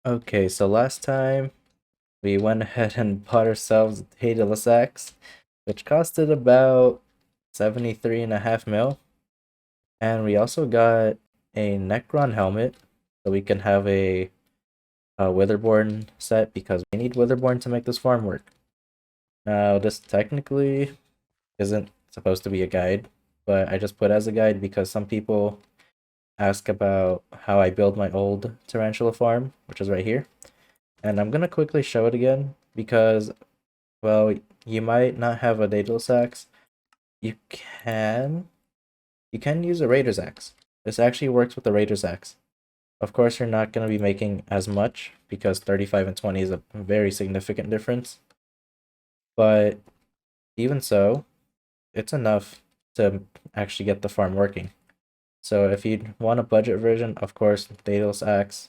Okay, so last time we went ahead and bought ourselves a Daedalus Axe, which costed about 73.5 mil. And we also got a Necron helmet, so we can have a Witherborn set because we need Witherborn to make this farm work. Now, this technically isn't supposed to be a guide, but I just put as a guide because some people ask about how I build my old tarantula farm, which is right here. And I'm gonna quickly show it again because, well, you might not have a Daedalus Axe. You can you can use a Raider's Axe. This actually works with the Raider's Axe. Of course, you're not gonna be making as much because 35 and 20 is a very significant difference. But even so, it's enough to actually get the farm working. So if you want a budget version, of course, Daedalus Axe,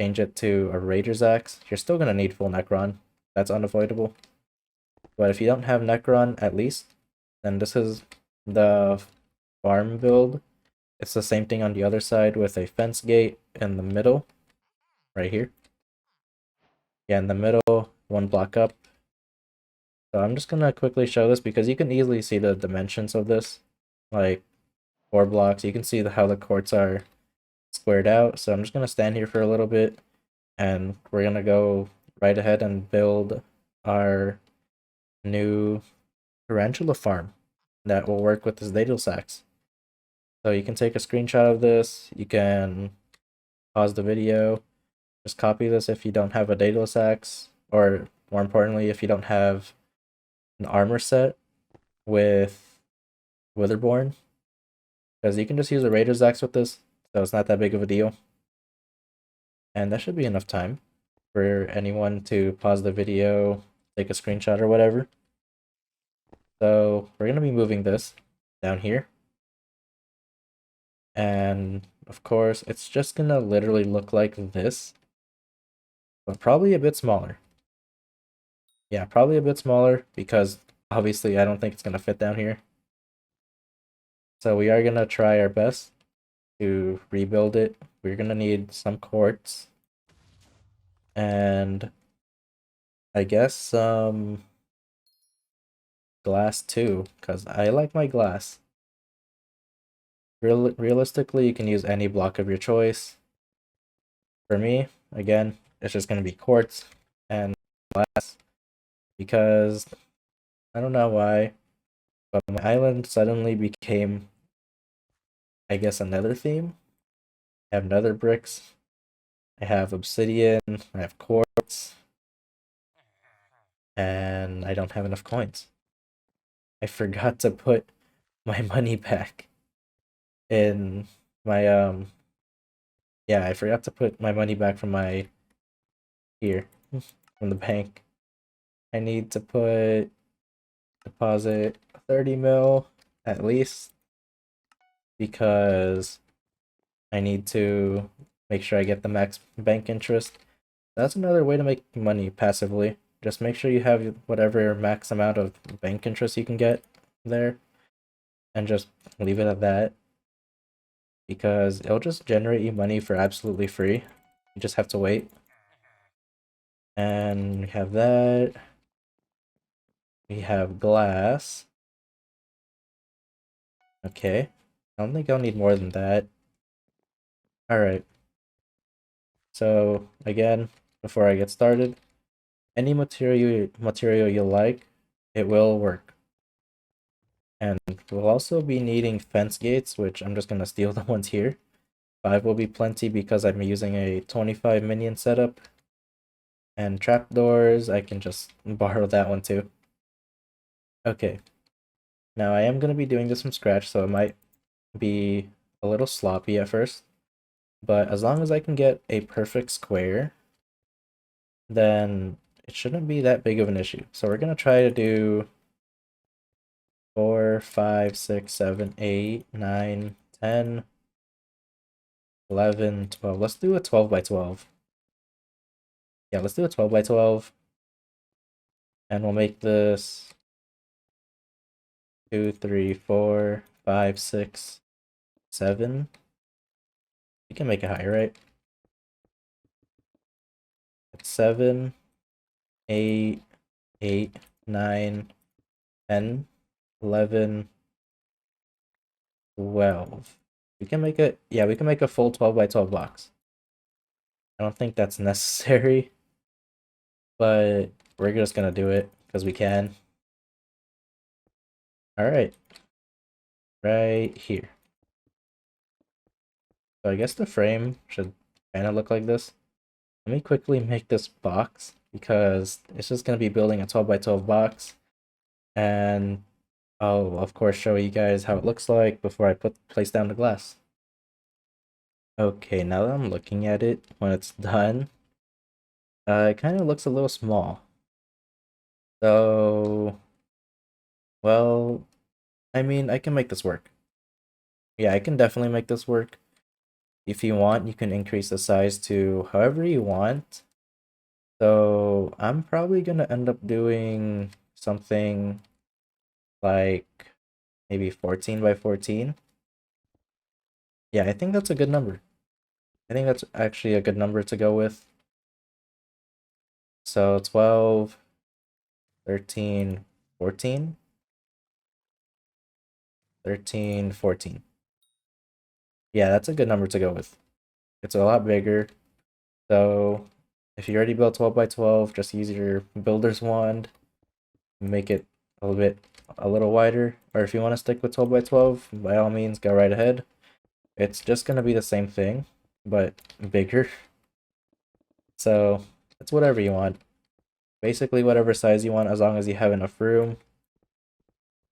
change it to a Raider's Axe. You're still gonna need full Necron. That's unavoidable. But if you don't have Necron at least, then this is the farm build. It's the same thing on the other side with a fence gate in the middle, right here. Yeah, in the middle, one block up. So I'm just gonna quickly show this because you can easily see the dimensions of this, like 4 blocks. You can see how the courts are squared out. So I'm just gonna stand here for a little bit, and we're gonna go right ahead and build our new tarantula farm that will work with this Daedalus Axe. So you can take a screenshot of this, you can pause the video, just copy this if you don't have a Daedalus Axe, or more importantly, if you don't have an armor set with Witherborn, because you can just use a Raider's Axe with this, so it's not that big of a deal. And that should be enough time for anyone to pause the video, take a screenshot or whatever. So we're going to be moving this down here. And of course, it's just going to literally look like this, but probably a bit smaller. Yeah, probably a bit smaller because obviously I don't think it's going to fit down here. So we are going to try our best to rebuild it. We're going to need some quartz and I guess some glass too, because I like my glass. Realistically, you can use any block of your choice. For me, again, it's just going to be quartz and glass because I don't know why, but my island suddenly became, I guess, another theme. I have nether bricks, I have obsidian, I have quartz, and I don't have enough coins. I forgot to put my money back in my yeah, I forgot to put my money back from my here from the bank. I need to put deposit 30 mil at least because I need to make sure I get the max bank interest. That's another way to make money passively. Just make sure you have whatever max amount of bank interest you can get there and just leave it at that because it'll just generate you money for absolutely free. You just have to wait. And we have that. We have glass. Okay. I don't think I'll need more than that. Alright. So again, before I get started, any material you like, it will work. And we'll also be needing fence gates, which I'm just gonna steal the ones here. 5 will be plenty because I'm using a 25 minion setup. And trapdoors, I can just borrow that one too. Okay. Now I am gonna be doing this from scratch, so it might be a little sloppy at first. But as long as I can get a perfect square, then it shouldn't be that big of an issue. So we're gonna try to do 4, 5, 6, 7, 8, 9, 10, 11, 12. Let's do a 12 by 12. Yeah, let's do a 12 by 12. And we'll make this 2, 3, 4, 5, 6, 7. We can make it higher, right? 7, 8, 8, 9, 10, 11, 12. We can make a, yeah, we can make a full 12 by 12 box. I don't think that's necessary, but we're just gonna do it because we can. All right, right here. So I guess the frame should kind of look like this. Let me quickly make this box because it's just gonna be building a 12 by 12 box, and I'll of course show you guys how it looks like before I place down the glass. Okay, now that I'm looking at it when it's done, it kind of looks a little small. So, well, I mean, I can make this work. Yeah, I can definitely make this work. If you want, you can increase the size to however you want. So, I'm probably gonna end up doing something like maybe 14 by 14. Yeah, I think that's a good number. I think that's actually a good number to go with. So 12, 13, 14. 13, 14. Yeah, that's a good number to go with. It's a lot bigger. So if you already built 12 by 12, just use your builder's wand, make it a little wider. Or if you want to stick with 12 by 12, by all means, go right ahead. It's just going to be the same thing, but bigger. So it's whatever you want. Basically, whatever size you want, as long as you have enough room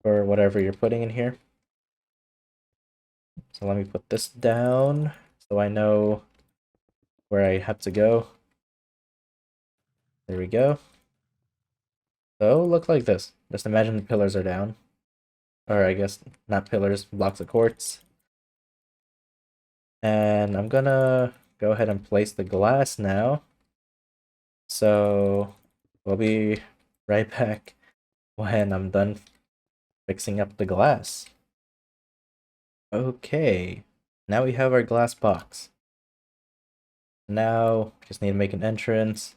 for whatever you're putting in here. So let me put this down so I know where I have to go. There we go. So look like this. Just imagine the pillars are down. Or I guess not pillars, blocks of quartz. And I'm gonna go ahead and place the glass now. So we'll be right back when I'm done fixing up the glass. Okay, now we have our glass box. Now, just need to make an entrance.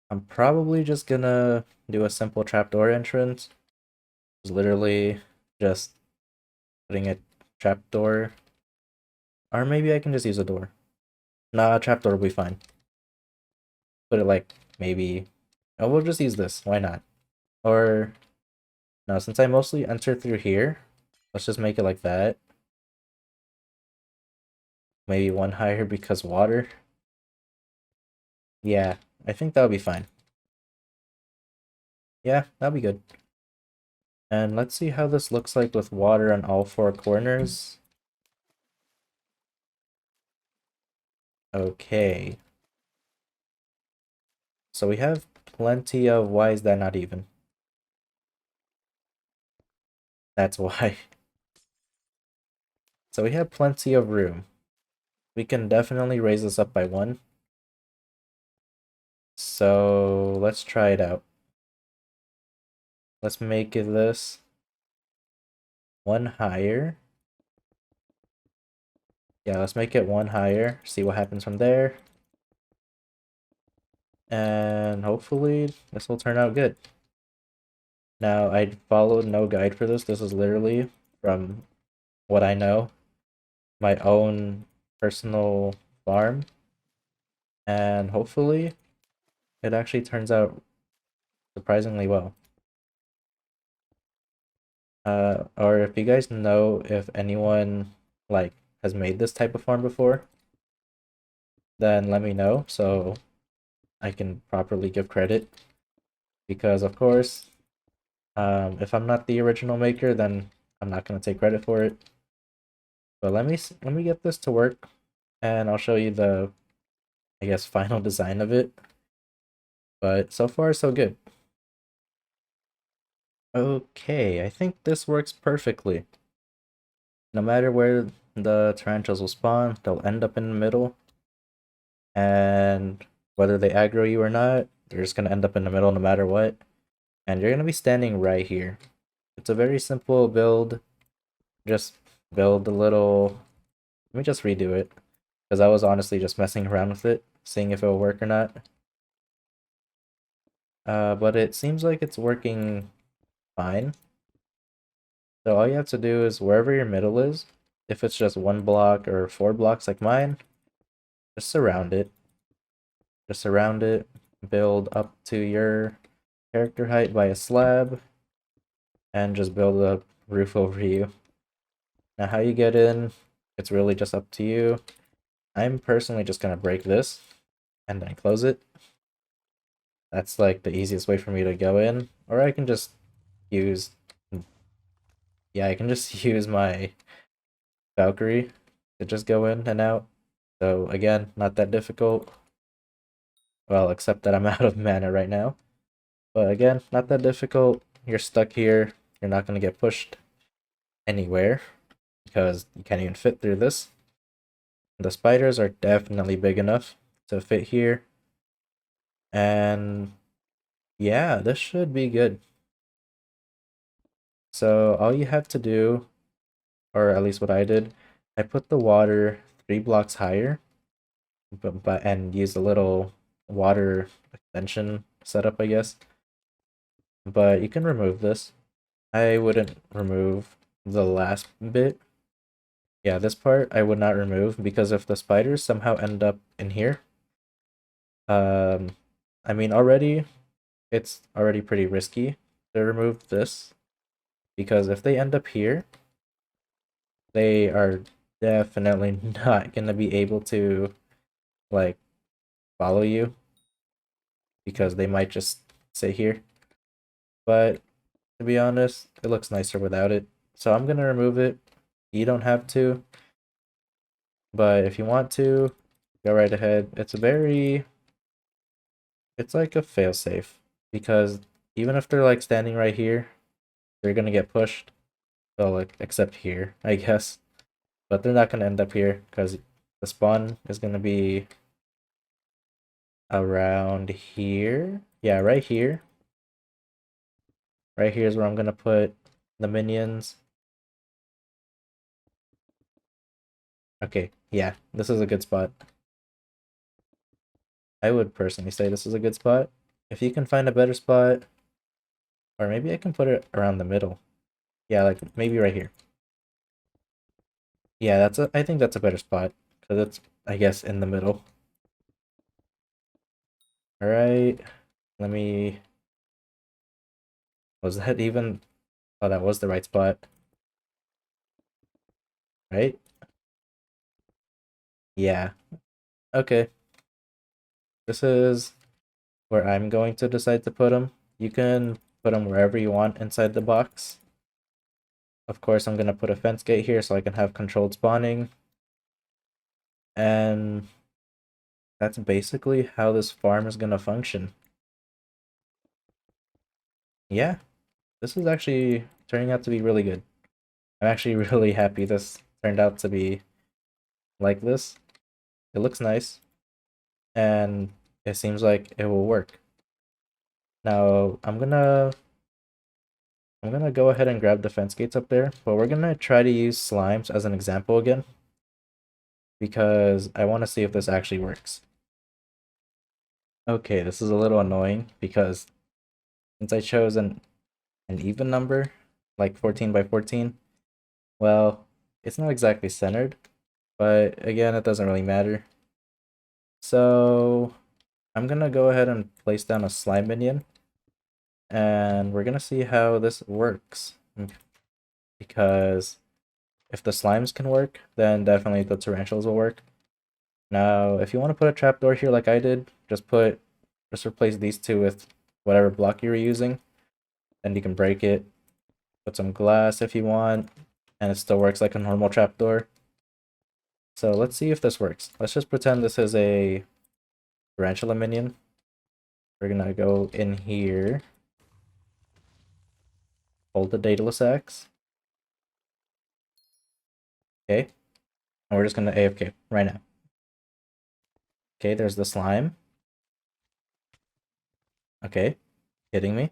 I'm probably just gonna do a simple trapdoor entrance. It's literally just putting a trapdoor. Or maybe I can just use a door. Nah, a trapdoor will be fine. Put it like, maybe... Oh, we'll just use this. Why not? Or... No, since I mostly enter through here, let's just make it like that. Maybe one higher because water. Yeah, I think that'll be fine. Yeah, that'll be good. And let's see how this looks like with water on all four corners. Okay. So we have plenty of... Why is that not even? That's why. So we have plenty of room. We can definitely raise this up by 1. So let's try it out. Let's make it this 1 higher. Yeah, let's make it 1 higher. See what happens from there. And hopefully this will turn out good. Now, I followed no guide for this. This is literally from what I know, my own personal farm. And hopefully it actually turns out surprisingly well. Or if you guys know if anyone like has made this type of farm before, then let me know so I can properly give credit. Because of course, if I'm not the original maker, then I'm not gonna take credit for it. But let me get this to work, and I'll show you the, I guess, final design of it. But so far, so good. Okay, I think this works perfectly. No matter where the tarantulas will spawn, they'll end up in the middle. And whether they aggro you or not, they're just gonna end up in the middle no matter what. And you're gonna be standing right here. It's a very simple build. Just build a little... Let me just redo it. Because I was honestly just messing around with it, seeing if it'll work or not. but it seems like it's working fine. So all you have to do is wherever your middle is, if it's just 1 block or 4 blocks like mine, just surround it. Just surround it, build up to your character height by a slab, and just build a roof over you. Now how you get in, it's really just up to you. I'm personally just gonna break this and then close it. That's like the easiest way for me to go in. Or I can just use, yeah, I can just use my Valkyrie to just go in and out. So again, not that difficult. Well, except that I'm out of mana right now. But again, not that difficult. You're stuck here. You're not going to get pushed anywhere because you can't even fit through this. The spiders are definitely big enough to fit here. And yeah, this should be good. So all you have to do, or at least what I did, I put the water 3 blocks higher, but and used a little water extension setup, I guess. But you can remove this. I wouldn't remove the last bit. Yeah, this part I would not remove because if the spiders somehow end up in here, I mean already it's already pretty risky to remove this because if they end up here, they are definitely not gonna be able to like follow you because they might just sit here. But to be honest, it looks nicer without it. So I'm gonna remove it. You don't have to, but if you want to, go right ahead. It's like a failsafe because even if they're like standing right here, they're gonna get pushed. Well, like except here, I guess. But they're not gonna end up here because the spawn is gonna be around here. Yeah, right here. Right here is where I'm gonna put the minions. Okay, yeah, this is a good spot. I would personally say this is a good spot. If you can find a better spot, or maybe I can put it around the middle. Yeah, like maybe right here. Yeah, I think that's a better spot because it's I guess in the middle. All right, let me. Was that even? Oh, that was the right spot, right? Yeah. Okay. This is where I'm going to decide to put them. You can put them wherever you want inside the box. Of course, I'm gonna put a fence gate here so I can have controlled spawning. And that's basically how this farm is gonna function. Yeah, this is actually turning out to be really good. I'm actually really happy this turned out to be like this. It looks nice, and it seems like it will work. Now, I'm gonna go ahead and grab the fence gates up there, but we're gonna try to use slimes as an example again, because I want to see if this actually works. Okay, this is a little annoying because since I chose an even number, like 14 by 14, well, it's not exactly centered, but again, it doesn't really matter. So I'm gonna go ahead and place down a slime minion, and we're gonna see how this works. Because if the slimes can work, then definitely the tarantulas will work. Now, if you want to put a trapdoor here like I did, just replace these two with whatever block you were using, and you can break it. Put some glass if you want, and it still works like a normal trapdoor. So let's see if this works. Let's just pretend this is a tarantula minion. We're gonna go in here, hold the Daedalus Axe. Okay, and we're just gonna AFK right now. Okay, there's the slime. Okay, hitting me.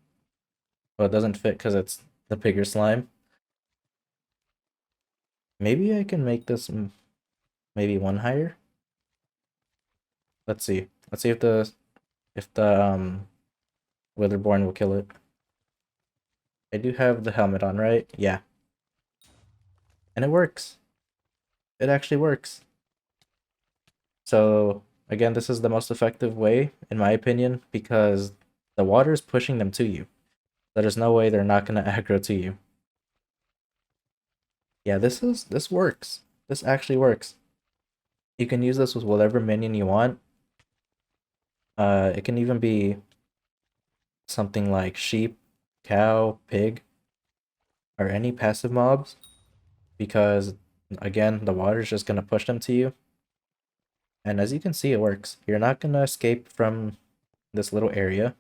Well, it doesn't fit because it's the bigger slime. Maybe I can make this maybe one higher. Let's see. Let's see if the Witherborn will kill it. I do have the helmet on, right? Yeah. And it works. It actually works. So, again, this is the most effective way, in my opinion, because the water is pushing them to you. There's no way they're not going to aggro to you. Yeah, this works. This actually works. You can use this with whatever minion you want. It can even be something like sheep, cow, pig, or any passive mobs, because again, the water is just gonna push them to you. And as you can see, it works. You're not gonna escape from this little area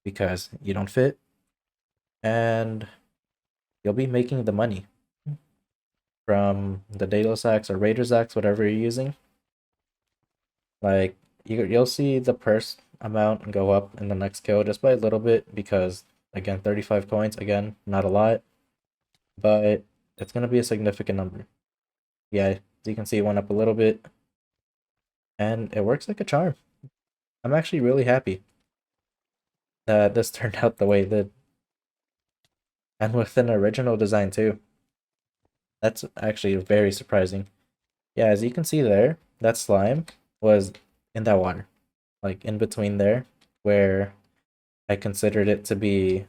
because you don't fit, and you'll be making the money from the Daedalus Axe or Raider's Axe, whatever you're using. Like, you'll see the purse amount go up in the next kill just by a little bit because, again, 35 coins, again, not a lot, but it's going to be a significant number. Yeah, as you can see, it went up a little bit, and it works like a charm. I'm actually really happy that this turned out the way it did. And with an original design, too. That's actually very surprising. Yeah, as you can see there, that slime was in that water. Like, in between there, where I considered it to be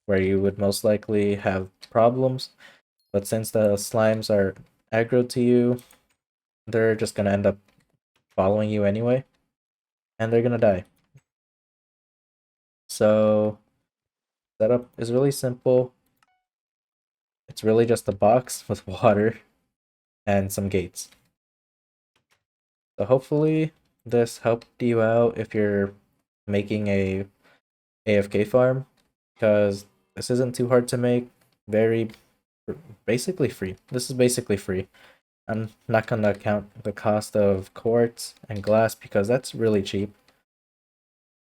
where you would most likely have problems. But since the slimes are aggro to you, they're just gonna end up following you anyway. And they're gonna die. So, setup is really simple. It's really just a box with water and some gates. So hopefully this helped you out if you're making a AFK farm, because this isn't too hard to make. Very basically free. This is basically free. I'm not gonna count the cost of quartz and glass because that's really cheap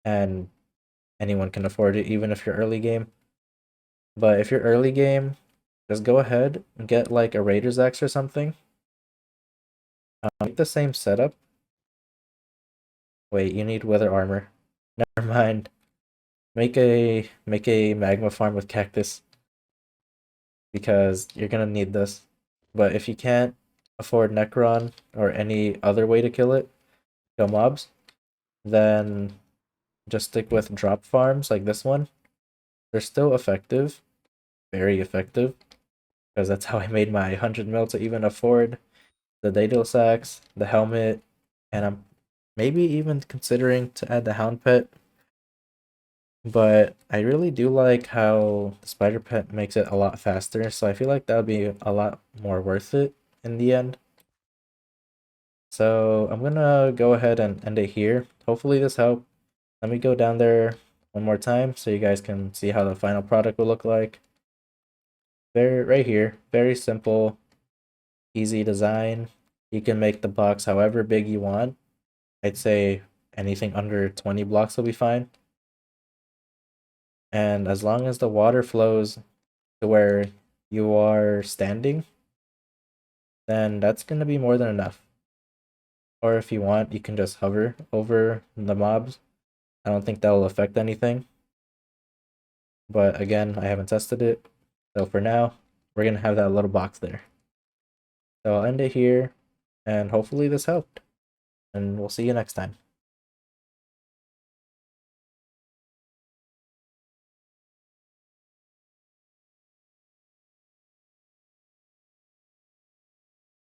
and anyone can afford it even if you're early game. But if you're early game, just go ahead and get like a Raider's Axe or something. Make the same setup. Wait, you need weather armor. Never mind. Make a magma farm with cactus because you're gonna need this. But if you can't afford Necron or any other way to kill mobs, then just stick with drop farms like this one. They're still effective, very effective, because that's how I made my 100 mil to even afford the Daedalus Axe, the helmet, and I'm maybe even considering to add the Hound Pet. But I really do like how the Spider Pet makes it a lot faster, so I feel like that would be a lot more worth it in the end. So I'm gonna go ahead and end it here. Hopefully this helped. Let me go down there one more time so you guys can see how the final product will look like. Right here, very simple, easy design. You can make the box however big you want. I'd say anything under 20 blocks will be fine. And as long as the water flows to where you are standing, then that's going to be more than enough. Or if you want, you can just hover over the mobs. I don't think that will affect anything. But again, I haven't tested it. So for now, we're going to have that little box there. So I'll end it here, and hopefully this helped. And we'll see you next time.